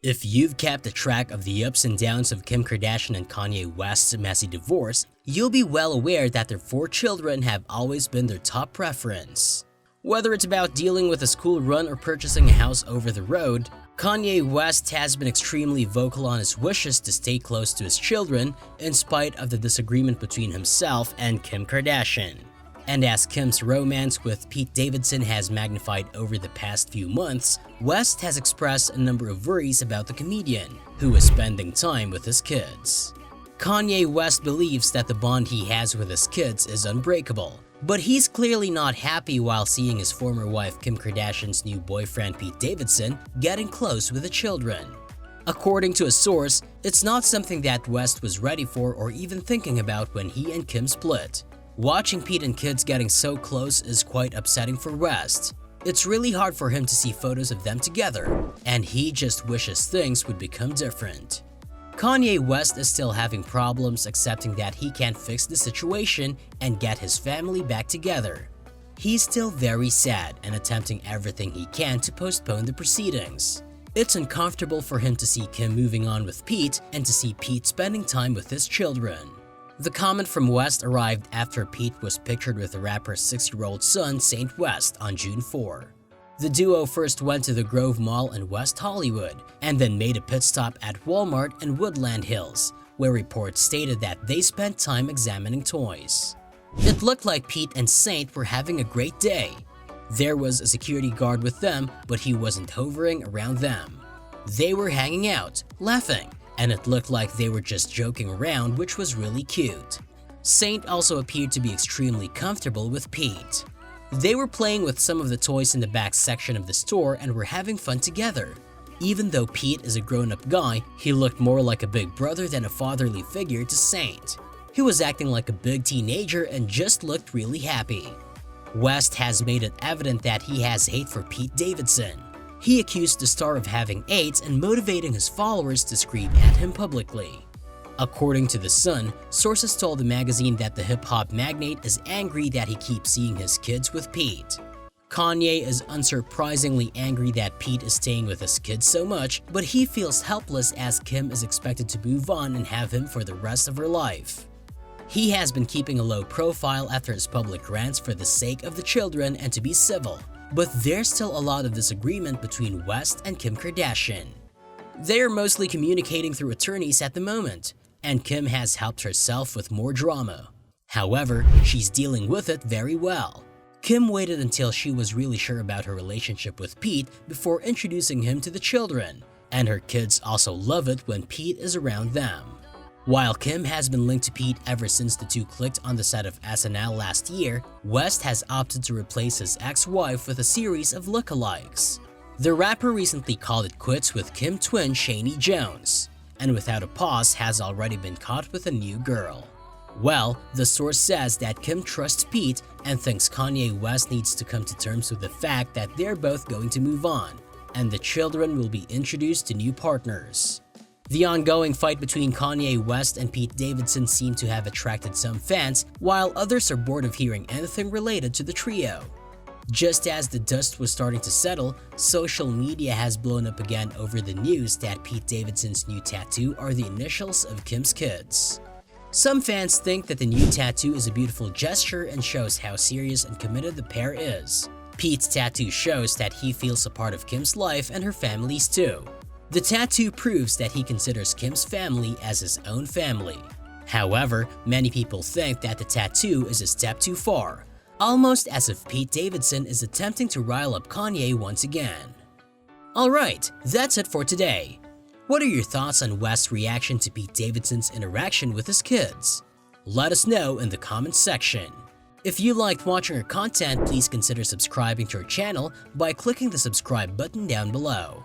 If you've kept a track of the ups and downs of Kim Kardashian and Kanye West's messy divorce, you'll be well aware that their 4 children have always been their top preference. Whether it's about dealing with a school run or purchasing a house over the road, Kanye West has been extremely vocal on his wishes to stay close to his children in spite of the disagreement between himself and Kim Kardashian. And as Kim's romance with Pete Davidson has magnified over the past few months, West has expressed a number of worries about the comedian, who is spending time with his kids. Kanye West believes that the bond he has with his kids is unbreakable, but he's clearly not happy while seeing his former wife Kim Kardashian's new boyfriend Pete Davidson getting close with the children. According to a source, it's not something that West was ready for or even thinking about when he and Kim split. Watching Pete and kids getting so close is quite upsetting for West. It's really hard for him to see photos of them together, and he just wishes things would become different. Kanye West is still having problems accepting that he can't fix the situation and get his family back together. He's still very sad and attempting everything he can to postpone the proceedings. It's uncomfortable for him to see Kim moving on with Pete and to see Pete spending time with his children. The comment from West arrived after Pete was pictured with the rapper's 6-year-old son, Saint West, on June 4. The duo first went to the Grove Mall in West Hollywood and then made a pit stop at Walmart in Woodland Hills, where reports stated that they spent time examining toys. It looked like Pete and Saint were having a great day. There was a security guard with them, but he wasn't hovering around them. They were hanging out, laughing, and it looked like they were just joking around, which was really cute. Saint also appeared to be extremely comfortable with Pete. They were playing with some of the toys in the back section of the store and were having fun together. Even though Pete is a grown-up guy, he looked more like a big brother than a fatherly figure to Saint. He was acting like a big teenager and just looked really happy. West has made it evident that he has hate for Pete Davidson. He accused the star of having AIDS and motivating his followers to scream at him publicly. According to The Sun, sources told the magazine that the hip-hop magnate is angry that he keeps seeing his kids with Pete. Kanye is unsurprisingly angry that Pete is staying with his kids so much, but he feels helpless as Kim is expected to move on and have him for the rest of her life. He has been keeping a low profile after his public rants for the sake of the children and to be civil. But there's still a lot of disagreement between West and Kim Kardashian. They are mostly communicating through attorneys at the moment, and Kim has helped herself with more drama. However, she's dealing with it very well. Kim waited until she was really sure about her relationship with Pete before introducing him to the children, and her kids also love it when Pete is around them. While Kim has been linked to Pete ever since the two clicked on the set of SNL last year, West has opted to replace his ex-wife with a series of lookalikes. The rapper recently called it quits with Kim twin Shani Jones, and without a pause has already been caught with a new girl. Well, the source says that Kim trusts Pete and thinks Kanye West needs to come to terms with the fact that they're both going to move on, and the children will be introduced to new partners. The ongoing fight between Kanye West and Pete Davidson seemed to have attracted some fans, while others are bored of hearing anything related to the trio. Just as the dust was starting to settle, social media has blown up again over the news that Pete Davidson's new tattoo are the initials of Kim's kids. Some fans think that the new tattoo is a beautiful gesture and shows how serious and committed the pair is. Pete's tattoo shows that he feels a part of Kim's life and her family's too. The tattoo proves that he considers Kim's family as his own family. However, many people think that the tattoo is a step too far, almost as if Pete Davidson is attempting to rile up Kanye once again. Alright, that's it for today. What are your thoughts on West's reaction to Pete Davidson's interaction with his kids? Let us know in the comments section. If you liked watching our content, please consider subscribing to our channel by clicking the subscribe button down below.